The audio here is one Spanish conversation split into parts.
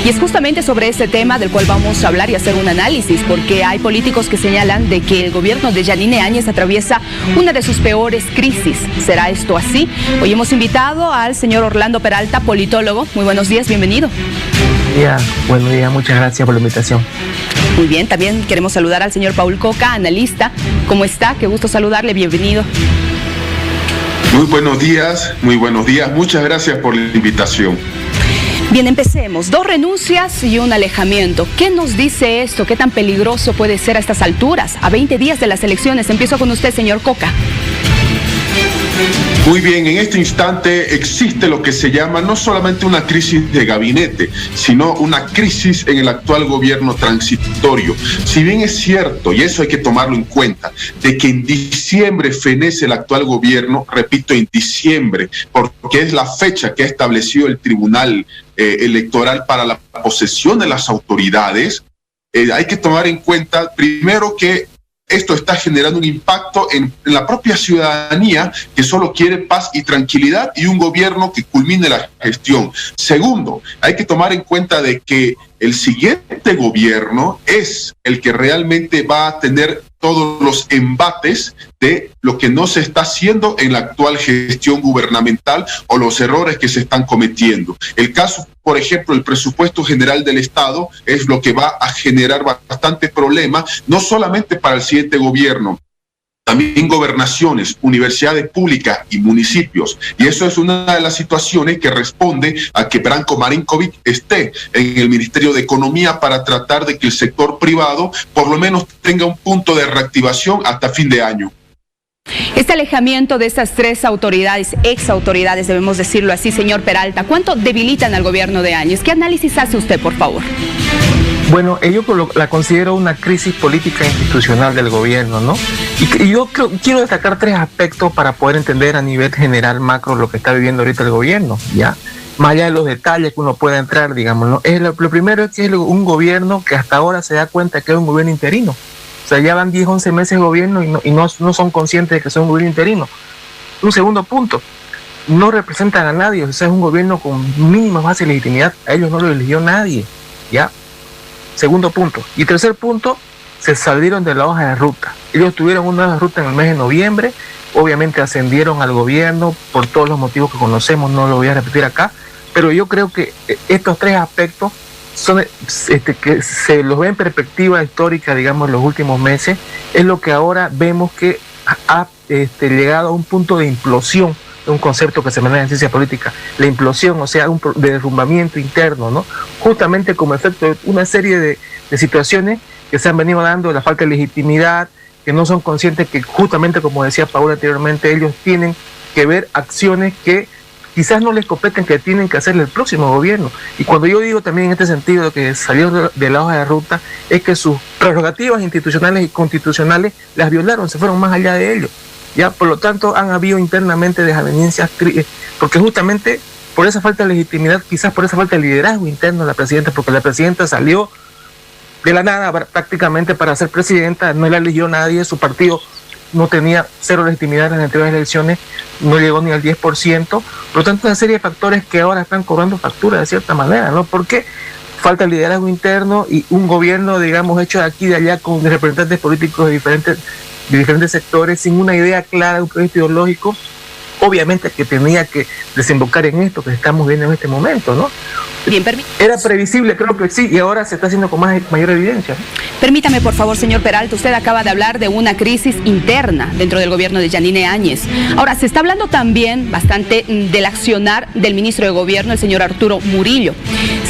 Y es justamente sobre este tema del cual vamos a hablar y hacer un análisis, porque hay políticos que señalan de que el gobierno de Yanine Áñez atraviesa una de sus peores crisis. ¿Será esto así? Hoy hemos invitado al señor Orlando Peralta, politólogo. Muy buenos días, bienvenido. Buenos días, muchas gracias por la invitación. Muy bien, también queremos saludar al señor Paul Coca, analista. ¿Cómo está? Qué gusto saludarle, bienvenido. Muy buenos días, muchas gracias por la invitación. Bien, empecemos. 2 renuncias y un alejamiento. ¿Qué nos dice esto? ¿Qué tan peligroso puede ser a estas alturas? A 20 días de las elecciones. Empiezo con usted, señor Coca. Muy bien, en este instante existe lo que se llama no solamente una crisis de gabinete, sino una crisis en el actual gobierno transitorio. Si bien es cierto, y eso hay que tomarlo en cuenta, de que en diciembre fenece el actual gobierno, repito, en diciembre, porque es la fecha que ha establecido el Tribunal Electoral para la posesión de las autoridades, hay que tomar en cuenta primero que esto está generando un impacto en la propia ciudadanía que solo quiere paz y tranquilidad y un gobierno que culmine la gestión. Segundo, hay que tomar en cuenta de que el siguiente gobierno es el que realmente va a tener todos los embates de lo que no se está haciendo en la actual gestión gubernamental o los errores que se están cometiendo. El caso, por ejemplo, el presupuesto general del Estado es lo que va a generar bastante problema, no solamente para el siguiente gobierno, también gobernaciones, universidades públicas y municipios. Y eso es una de las situaciones que responde a que Branko Marinkovic esté en el Ministerio de Economía para tratar de que el sector privado por lo menos tenga un punto de reactivación hasta fin de año. Este alejamiento de estas 3 autoridades, exautoridades, debemos decirlo así, señor Peralta, ¿cuánto debilitan al gobierno de Áñez? ¿Qué análisis hace usted, por favor? Bueno, yo la considero una crisis política institucional del gobierno, ¿no? Y yo quiero destacar 3 aspectos para poder entender a nivel general, macro, lo que está viviendo ahorita el gobierno, ¿ya? Más allá de los detalles que uno pueda entrar, digamos, ¿no? Lo primero es que es un gobierno que hasta ahora se da cuenta que es un gobierno interino. O sea, ya van 10, 11 meses de gobierno y no son conscientes de que son un gobierno interino. Un segundo punto, no representan a nadie, o sea, es un gobierno con mínima base de legitimidad, a ellos no lo eligió nadie, ¿ya? Segundo punto. Y tercer punto, se salieron de la hoja de ruta. Ellos tuvieron una hoja de ruta en el mes de noviembre, obviamente ascendieron al gobierno por todos los motivos que conocemos, no lo voy a repetir acá, pero yo creo que estos 3 aspectos son que se los ve en perspectiva histórica, digamos, en los últimos meses, es lo que ahora vemos que ha llegado a un punto de implosión, un concepto que se maneja en ciencia política, la implosión, o sea, de derrumbamiento interno, ¿no? Justamente como efecto de una serie de situaciones que se han venido dando, la falta de legitimidad, que no son conscientes que justamente, como decía Paul anteriormente, ellos tienen que ver acciones que quizás no les competen, que tienen que hacer el próximo gobierno. Y cuando yo digo también en este sentido que salieron de la hoja de ruta, es que sus prerrogativas institucionales y constitucionales las violaron, se fueron más allá de ello. Ya, por lo tanto, han habido internamente desavenencias, porque justamente por esa falta de legitimidad, quizás por esa falta de liderazgo interno de la presidenta, porque la presidenta salió de la nada prácticamente para ser presidenta, no la eligió nadie, su partido no tenía 0 legitimidad en las anteriores elecciones, no llegó ni al 10%, por lo tanto una serie de factores que ahora están cobrando factura de cierta manera, ¿no? Porque falta el liderazgo interno y un gobierno, digamos, hecho de aquí y de allá con representantes políticos de diferentes sectores, sin una idea clara de un proyecto ideológico, obviamente que tenía que desembocar en esto que estamos viendo en este momento, ¿no? Bien, era previsible, creo que sí, y ahora se está haciendo con mayor evidencia. Permítame, por favor, señor Peralta, usted acaba de hablar de una crisis interna dentro del gobierno de Yanine Áñez. Ahora, se está hablando también bastante del accionar del ministro de Gobierno, el señor Arturo Murillo.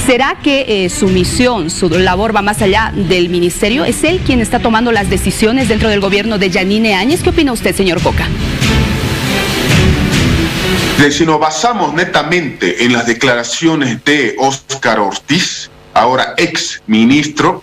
¿Será que su misión, su labor va más allá del ministerio? ¿Es él quien está tomando las decisiones dentro del gobierno de Yanine Áñez? ¿Qué opina usted, señor Coca? Si nos basamos netamente en las declaraciones de Óscar Ortiz, ahora ex ministro,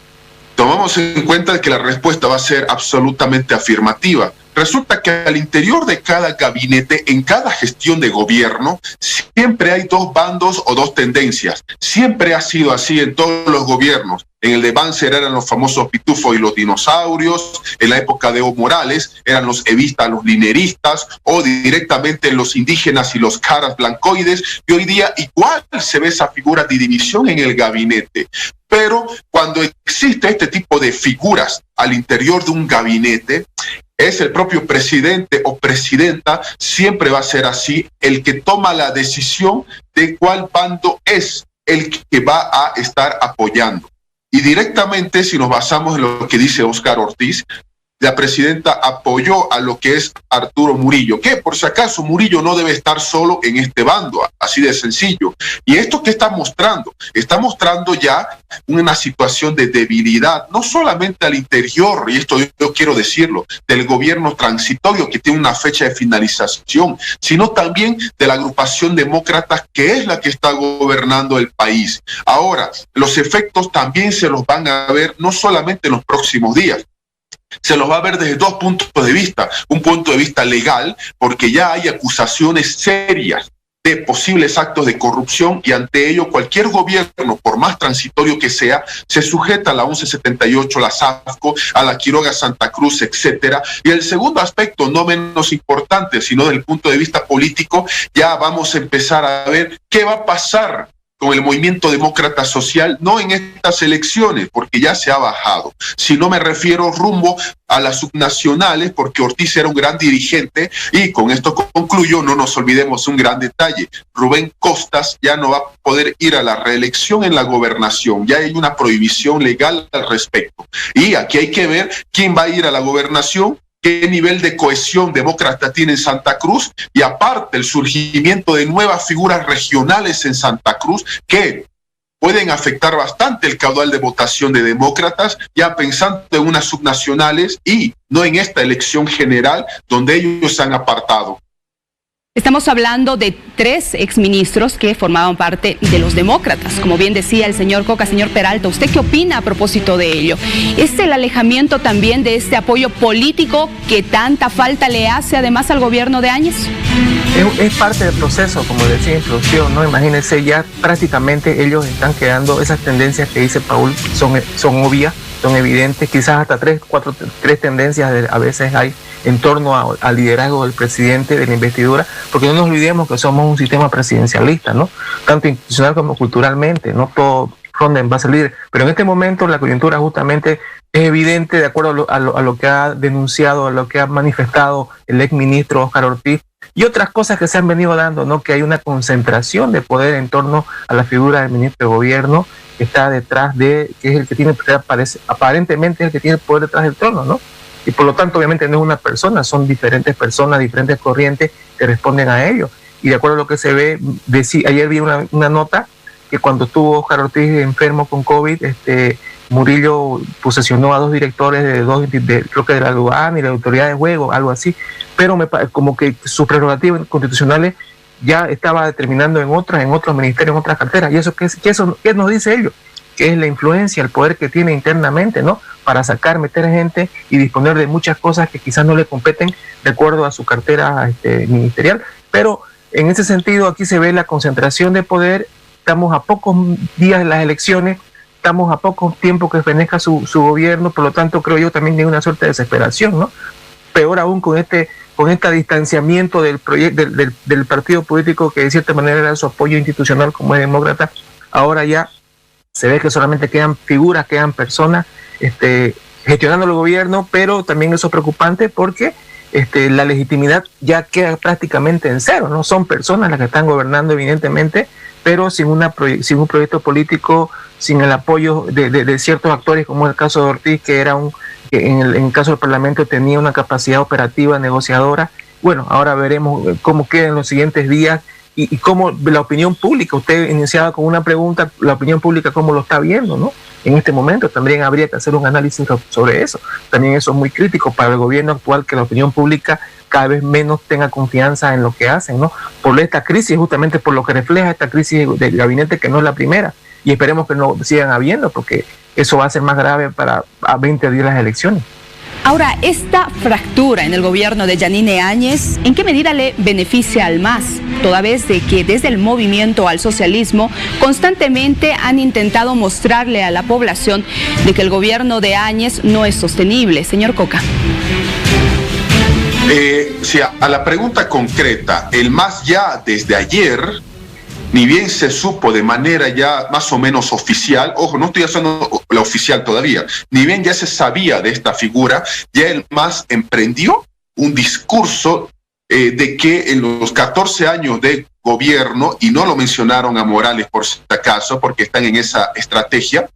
tomamos en cuenta que la respuesta va a ser absolutamente afirmativa. Resulta que al interior de cada gabinete, en cada gestión de gobierno, siempre hay 2 bandos o 2 tendencias. Siempre ha sido así en todos los gobiernos. En el de Banzer eran los famosos pitufos y los dinosaurios, en la época de Evo Morales eran los evistas, los lineristas, o directamente los indígenas y los caras blancoides, y hoy día igual se ve esa figura de división en el gabinete. Pero cuando existe este tipo de figuras al interior de un gabinete, es el propio presidente o presidenta, siempre va a ser así, el que toma la decisión de cuál bando es el que va a estar apoyando. Y directamente, si nos basamos en lo que dice Óscar Ortiz, la presidenta apoyó a lo que es Arturo Murillo, que por si acaso Murillo no debe estar solo en este bando, así de sencillo. ¿Y esto qué está mostrando? Está mostrando ya una situación de debilidad, no solamente al interior, y esto yo quiero decirlo, del gobierno transitorio que tiene una fecha de finalización, sino también de la agrupación demócrata que es la que está gobernando el país. Ahora, los efectos también se los van a ver no solamente en los próximos días, se los va a ver desde dos puntos de vista. Un punto de vista legal, porque ya hay acusaciones serias de posibles actos de corrupción y ante ello cualquier gobierno, por más transitorio que sea, se sujeta a la 1178, la SAFCO, a la Quiroga Santa Cruz, etcétera. Y el segundo aspecto, no menos importante, sino desde el punto de vista político, ya vamos a empezar a ver qué va a pasar con el movimiento demócrata social, no en estas elecciones, porque ya se ha bajado, sino me refiero rumbo a las subnacionales, porque Ortiz era un gran dirigente, y con esto concluyo, no nos olvidemos un gran detalle, Rubén Costas ya no va a poder ir a la reelección en la gobernación, ya hay una prohibición legal al respecto, y aquí hay que ver quién va a ir a la gobernación, qué nivel de cohesión demócrata tiene en Santa Cruz y aparte el surgimiento de nuevas figuras regionales en Santa Cruz que pueden afectar bastante el caudal de votación de demócratas, ya pensando en unas subnacionales y no en esta elección general donde ellos se han apartado. Estamos hablando de 3 exministros que formaban parte de los demócratas, como bien decía el señor Coca. Señor Peralta, ¿usted qué opina a propósito de ello? ¿Es el alejamiento también de este apoyo político que tanta falta le hace además al gobierno de Áñez? Es parte del proceso, como decía, introducción, ¿no? Imagínense, ya prácticamente ellos están quedando, esas tendencias que dice Paul son obvias, son evidentes, quizás hasta 3 tendencias a veces hay en torno al liderazgo del presidente, de la investidura, porque no nos olvidemos que somos un sistema presidencialista, ¿no? Tanto institucional como culturalmente, no todo Ronden va a salir, pero en este momento la coyuntura justamente es evidente de acuerdo a lo que ha denunciado, a lo que ha manifestado el exministro Óscar Ortiz, y otras cosas que se han venido dando, ¿no? Que hay una concentración de poder en torno a la figura del ministro de gobierno que está detrás que es el que tiene, aparentemente es el que tiene el poder detrás del trono, ¿no? Y por lo tanto obviamente no es una persona, son diferentes personas, diferentes corrientes que responden a ello. Y de acuerdo a lo que se ve, ayer vi una nota que cuando estuvo Óscar Ortiz enfermo con COVID, Murillo posesionó a 2 directores creo que de la aduana y la autoridad de juego, algo así, pero como que sus prerrogativas constitucionales ya estaba determinando en otros ministerios, en otras carteras. ¿Y eso qué nos dice ello? Que es la influencia, el poder que tiene internamente, ¿no? Para meter gente y disponer de muchas cosas que quizás no le competen de acuerdo a su cartera ministerial. Pero en ese sentido aquí se ve la concentración de poder. Estamos a pocos días de las elecciones, estamos a poco tiempo que fenezca su gobierno, por lo tanto creo yo también hay una suerte de desesperación, ¿no? Peor aún con este distanciamiento del partido político que de cierta manera era su apoyo institucional como es demócrata. Ahora ya se ve que solamente quedan figuras, quedan personas gestionando el gobierno, pero también eso es preocupante porque la legitimidad ya queda prácticamente en cero, ¿no? Son personas las que están gobernando evidentemente, pero sin un proyecto político, sin el apoyo de ciertos actores, como el caso de Ortiz, que en el caso del Parlamento tenía una capacidad operativa, negociadora. Bueno, ahora veremos cómo queda en los siguientes días y cómo la opinión pública, usted iniciaba con una pregunta, la opinión pública cómo lo está viendo, ¿no? En este momento también habría que hacer un análisis sobre eso. También eso es muy crítico para el gobierno actual, que la opinión pública cada vez menos tenga confianza en lo que hacen, ¿no? Por esta crisis, justamente por lo que refleja esta crisis del gabinete, que no es la primera, y esperemos que no sigan habiendo, porque eso va a ser más grave a 20 días de las elecciones. Ahora, esta fractura en el gobierno de Yanine Áñez, ¿en qué medida le beneficia al MAS? Toda vez de que desde el movimiento al socialismo constantemente han intentado mostrarle a la población de que el gobierno de Áñez no es sostenible. Señor Coca. Sí, a la pregunta concreta, el MAS ya desde ayer, ni bien se supo de manera ya más o menos oficial, ojo, no estoy haciendo la oficial todavía, ni bien ya se sabía de esta figura, ya el MAS emprendió un discurso de que en los 14 años de gobierno, y no lo mencionaron a Morales por si acaso, porque están en esa estrategia,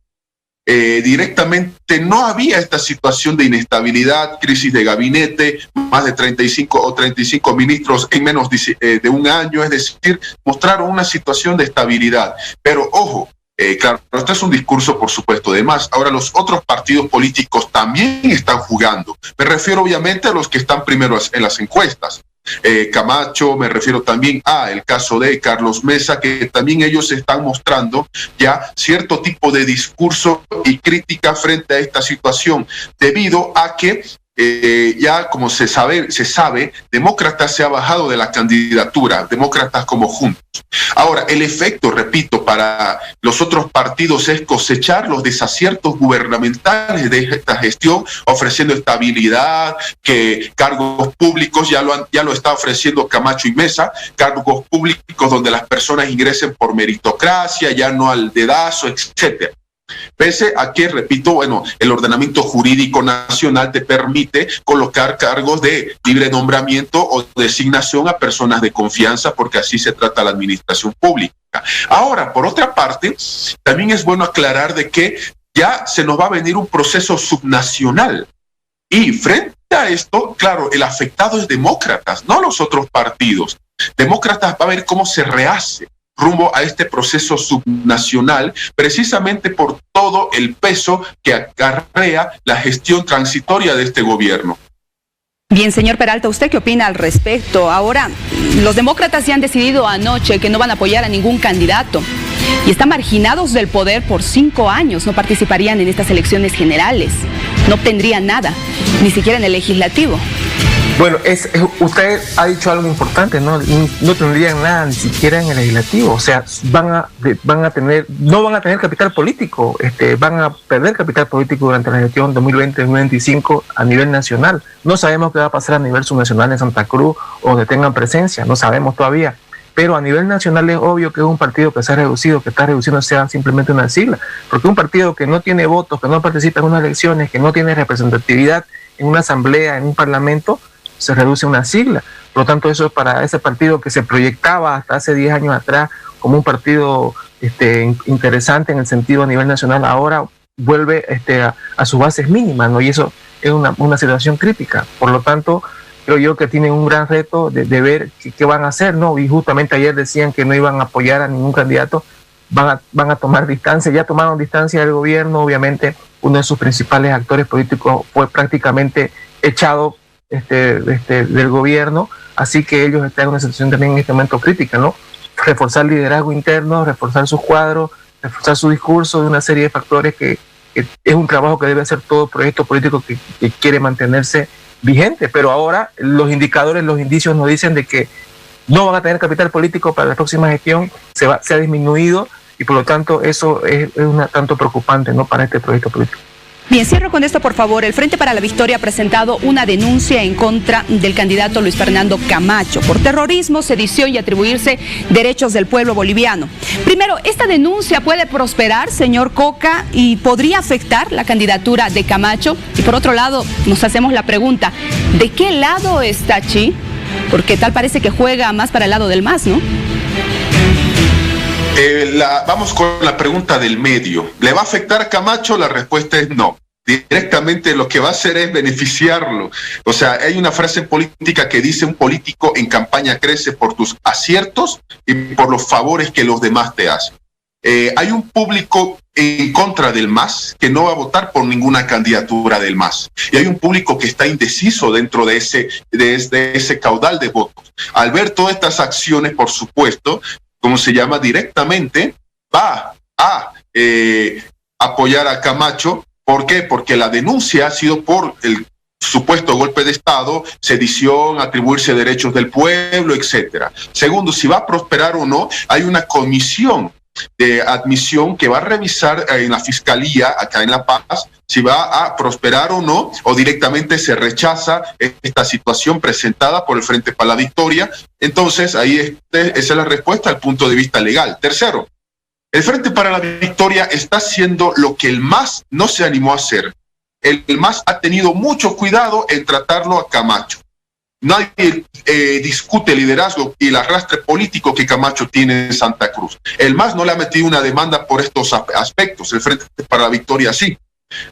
directamente no había esta situación de inestabilidad, crisis de gabinete, más de 35 ministros en menos de un año, es decir, mostraron una situación de estabilidad. Pero ojo, claro, este es un discurso, por supuesto, de más. Ahora, los otros partidos políticos también están jugando. Me refiero obviamente a los que están primero en las encuestas. Camacho, me refiero también el caso de Carlos Mesa, que también ellos están mostrando ya cierto tipo de discurso y crítica frente a esta situación, debido a que ya como se sabe, Demócratas se ha bajado de la candidatura, Demócratas como Juntos. Ahora, el efecto, repito, para los otros partidos es cosechar los desaciertos gubernamentales de esta gestión, ofreciendo estabilidad, que cargos públicos ya lo está ofreciendo Camacho y Mesa, cargos públicos donde las personas ingresen por meritocracia, ya no al dedazo, etcétera. Pese a que, repito, el ordenamiento jurídico nacional te permite colocar cargos de libre nombramiento o designación a personas de confianza, porque así se trata la administración pública. Ahora, por otra parte, también es bueno aclarar de que ya se nos va a venir un proceso subnacional. Y frente a esto, claro, el afectado es Demócratas, no los otros partidos. Demócratas va a ver cómo se rehace rumbo a este proceso subnacional, precisamente por todo el peso que acarrea la gestión transitoria de este gobierno. Bien, señor Peralta, ¿usted qué opina al respecto? Ahora, los demócratas ya han decidido anoche que no van a apoyar a ningún candidato y están marginados del poder por 5 años, no participarían en estas elecciones generales, no obtendrían nada, ni siquiera en el legislativo. Bueno, usted ha dicho algo importante, ¿no? No tendrían nada, ni siquiera en el legislativo. O sea, no van a tener capital político, van a perder capital político durante la gestión 2020-2025 a nivel nacional. No sabemos qué va a pasar a nivel subnacional en Santa Cruz o donde tengan presencia, no sabemos todavía. Pero a nivel nacional es obvio que es un partido que se ha reducido, que está reduciendo sea simplemente una sigla. Porque un partido que no tiene votos, que no participa en unas elecciones, que no tiene representatividad en una asamblea, en un parlamento, se reduce a una sigla. Por lo tanto, eso es para ese partido que se proyectaba hasta hace 10 años atrás como un partido interesante en el sentido a nivel nacional, ahora vuelve a sus bases mínimas, ¿no? Y eso es una situación crítica. Por lo tanto, creo yo que tienen un gran reto de ver qué van a hacer, ¿no? Y justamente ayer decían que no iban a apoyar a ningún candidato, van a tomar distancia, ya tomaron distancia del gobierno. Obviamente uno de sus principales actores políticos fue prácticamente echado del gobierno, así que ellos están en una situación también en este momento crítica, ¿no? Reforzar liderazgo interno, reforzar sus cuadros, reforzar su discurso, de una serie de factores que es un trabajo que debe hacer todo proyecto político que quiere mantenerse vigente. Pero ahora los indicadores, los indicios nos dicen de que no van a tener capital político para la próxima gestión, se ha disminuido, y por lo tanto eso es un tanto preocupante, ¿no?, para este proyecto político. Bien, cierro con esto, por favor. El Frente para la Victoria ha presentado una denuncia en contra del candidato Luis Fernando Camacho por terrorismo, sedición y atribuirse derechos del pueblo boliviano. Primero, ¿esta denuncia puede prosperar, señor Coca, y podría afectar la candidatura de Camacho? Y por otro lado, nos hacemos la pregunta, ¿de qué lado está Chi? Porque tal parece que juega más para el lado del MAS, ¿no? Vamos con la pregunta del medio. ¿Le va a afectar a Camacho? La respuesta es no. Directamente lo que va a hacer es beneficiarlo. O sea, hay una frase en política que dice: un político en campaña crece por tus aciertos y por los favores que los demás te hacen. Hay un público en contra del MAS que no va a votar por ninguna candidatura del MAS. Y hay un público que está indeciso dentro de ese caudal de votos. Al ver todas estas acciones, por supuesto, como se llama, directamente va a apoyar a Camacho. ¿Por qué? Porque la denuncia ha sido por el supuesto golpe de Estado, sedición, atribuirse derechos del pueblo, etcétera. Segundo, si va a prosperar o no, hay una comisión de admisión que va a revisar en la Fiscalía, acá en La Paz, si va a prosperar o no, o directamente se rechaza esta situación presentada por el Frente para la Victoria. Entonces, ahí esa es la respuesta al punto de vista legal. Tercero, el Frente para la Victoria está haciendo lo que el MAS no se animó a hacer. El MAS ha tenido mucho cuidado en tratarlo a Camacho. Nadie discute el liderazgo y el arrastre político que Camacho tiene en Santa Cruz. El MAS no le ha metido una demanda por estos aspectos, el Frente para la Victoria sí.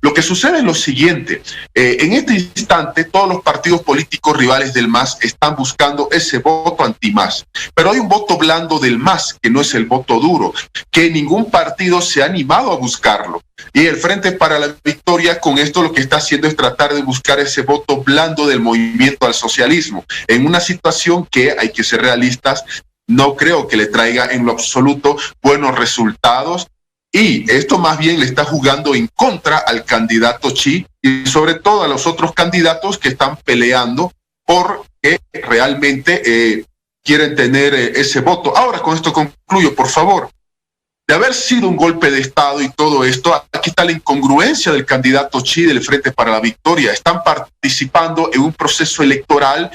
Lo que sucede es lo siguiente, en este instante todos los partidos políticos rivales del MAS están buscando ese voto anti-MAS, pero hay un voto blando del MAS, que no es el voto duro, que ningún partido se ha animado a buscarlo. Y el Frente para la Victoria con esto lo que está haciendo es tratar de buscar ese voto blando del movimiento al socialismo, en una situación que, hay que ser realistas, no creo que le traiga en lo absoluto buenos resultados. Y esto más bien le está jugando en contra al candidato Chi y sobre todo a los otros candidatos que están peleando porque realmente quieren tener ese voto. Ahora con esto concluyo, por favor. De haber sido un golpe de Estado y todo esto, aquí está la incongruencia del candidato Chi del Frente para la Victoria. Están participando en un proceso electoral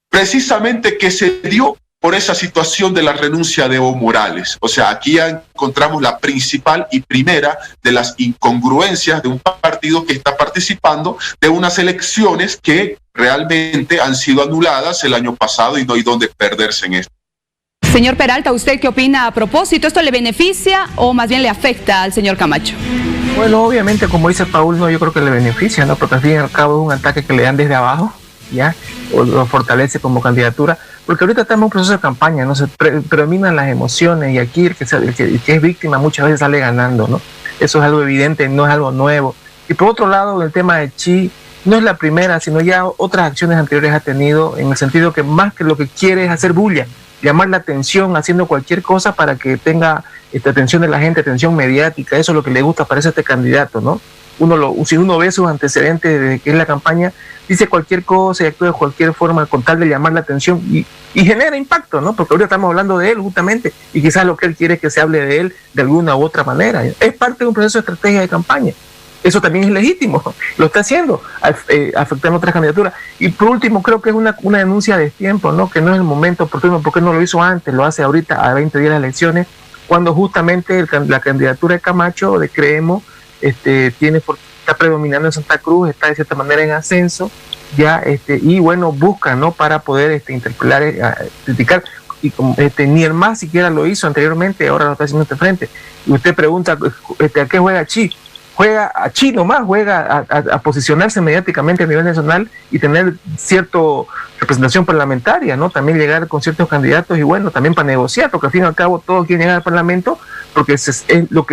precisamente que se dio por esa situación de la renuncia de Evo Morales. O sea, aquí ya encontramos la principal y primera de las incongruencias de un partido que está participando de unas elecciones que realmente han sido anuladas el año pasado y no hay dónde perderse en esto. Señor Peralta, ¿usted qué opina a propósito? ¿Esto le beneficia o más bien le afecta al señor Camacho? Bueno, obviamente, como dice Paul, no, yo creo que le beneficia, ¿no? Porque al fin y al cabo es un ataque que le dan desde abajo, ¿ya? O lo fortalece como candidatura, porque ahorita estamos en un proceso de campaña, ¿no? Se predominan las emociones y aquí el que es víctima muchas veces sale ganando, ¿no? Eso es algo evidente, no es algo nuevo. Y por otro lado, el tema de Chi no es la primera, sino ya otras acciones anteriores ha tenido, en el sentido que más que lo que quiere es hacer bulla, llamar la atención haciendo cualquier cosa para que tenga atención de la gente, atención mediática. Eso es lo que le gusta, parece, a este candidato, ¿no? Si uno ve sus antecedentes de que es la campaña, dice cualquier cosa y actúa de cualquier forma con tal de llamar la atención y genera impacto, ¿no? Porque ahorita estamos hablando de él justamente y quizás lo que él quiere es que se hable de él de alguna u otra manera. Es parte de un proceso de estrategia de campaña. Eso también es legítimo, lo está haciendo, afectando otras candidaturas. Y por último, creo que es una denuncia de tiempo, ¿no? Que no es el momento oportuno, porque no lo hizo antes, lo hace ahorita a 20 días de las elecciones, cuando justamente la candidatura de Camacho, de Creemos, está predominando en Santa Cruz, está de cierta manera en ascenso, ya, y bueno, busca, ¿no? Para poder interpelar, criticar, y ni el MAS siquiera lo hizo anteriormente, ahora lo está haciendo este frente. Y usted pregunta, ¿a qué juega Chi? Juega a Chi nomás, juega a posicionarse mediáticamente a nivel nacional y tener cierta representación parlamentaria, ¿no? También llegar con ciertos candidatos y bueno, también para negociar, porque al fin y al cabo todos quieren llegar al Parlamento, porque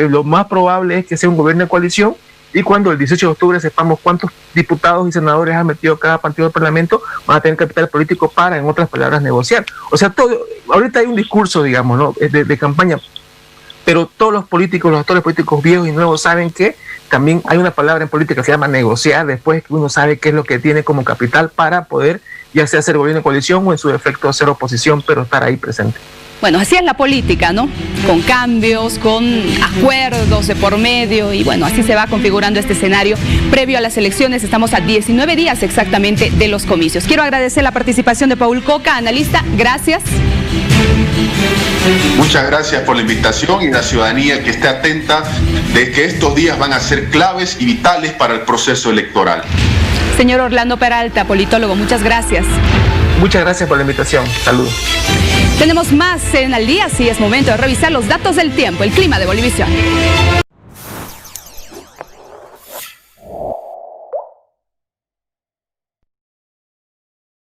lo más probable es que sea un gobierno de coalición y cuando el 18 de octubre sepamos cuántos diputados y senadores ha metido cada partido del Parlamento, van a tener capital político para, en otras palabras, negociar. O sea, ahorita hay un discurso, digamos, ¿no? de campaña, pero todos los políticos, los actores políticos viejos y nuevos saben que también hay una palabra en política que se llama negociar, después que uno sabe qué es lo que tiene como capital para poder, ya sea hacer gobierno de coalición o en su defecto hacer oposición, pero estar ahí presente. Bueno, así es la política, ¿no? Con cambios, con acuerdos de por medio y bueno, así se va configurando este escenario previo a las elecciones. Estamos a 19 días exactamente de los comicios. Quiero agradecer la participación de Paul Coca, analista. Gracias. Muchas gracias por la invitación y la ciudadanía que esté atenta de que estos días van a ser claves y vitales para el proceso electoral. Señor Orlando Peralta, politólogo, muchas gracias. Muchas gracias por la invitación. Saludos. Tenemos más en Al Día, sí es momento de revisar los datos del tiempo, el clima de Bolivisión.